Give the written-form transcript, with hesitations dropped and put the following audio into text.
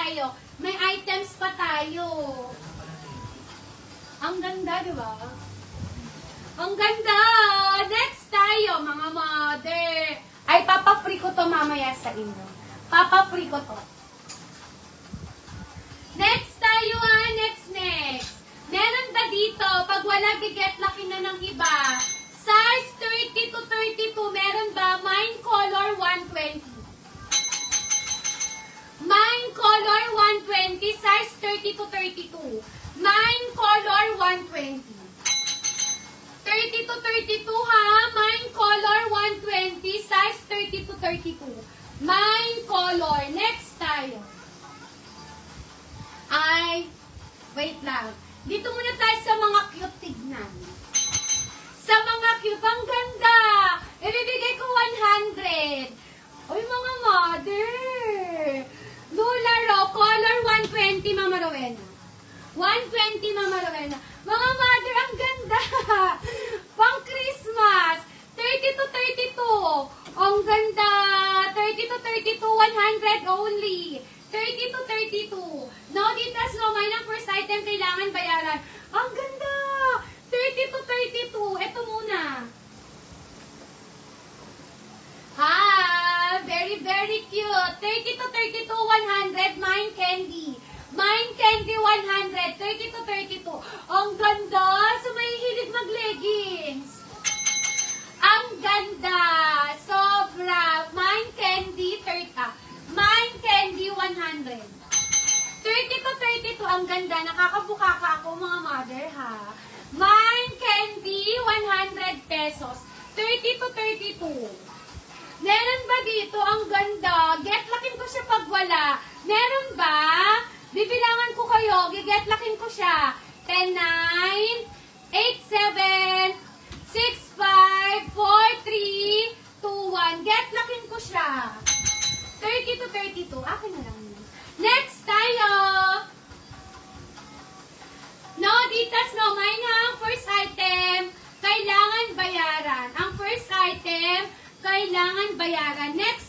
tayo. May items pa tayo. Ang ganda, di ba? Ang ganda! Next tayo, mga mother. Ay, papa-free ko to mamaya sa inyo. Papa-free ko to. Next tayo next. Meron ba dito, pag wala biget laki na ng iba, size 30 to 32, meron ba? Mine color 120. Mine color 120, size 30 to 32. Mine color 120. 30 to 32 ha, mine color 120, size 30 to 32. Mine color. Next tayo. Ay, wait lang. Dito muna tayo sa mga cute tignan. Sa mga cute, ang ganda. Ibibigay ko 100. Uy, mga mother. Lula Raw, color 120, Mama Rowena. 120, Mama Rowena. Mga mother, ang ganda. Pang Christmas. 30 to 32. Ang ganda. 30 to 32, 100 only. 30 to 32. No, Ditas, no, may ng first item kailangan bayaran. Ang ganda. 30 to 32. Ito muna. Ha, very, very cute. 30 to 32, 100. Mine candy. Mine candy, 100. 30 to 32. Ang ganda. So, may hilig mag-leggings. Ang ganda. Sobra. Mine candy, 30. Mine candy, 100. 30 to 32. Ang ganda. Nakakabukaka ako, mga mother, ha. Mine candy, 100 pesos. 30 to 32. Meron ba dito? Ang ganda. Get-lakin ko siya pag wala. Meron ba? Bibilangan ko kayo. Giget-lakin ko siya. 10, 9, 8, 7, 6, 5, 4, 3, 2, 1. Get-lakin ko siya. 30 to 32. Akin na lang yun. Next tayo. No, Ditas, no. Mine ha. Ang first item, kailangan bayaran. Ang first item, kailangan bayaran. Next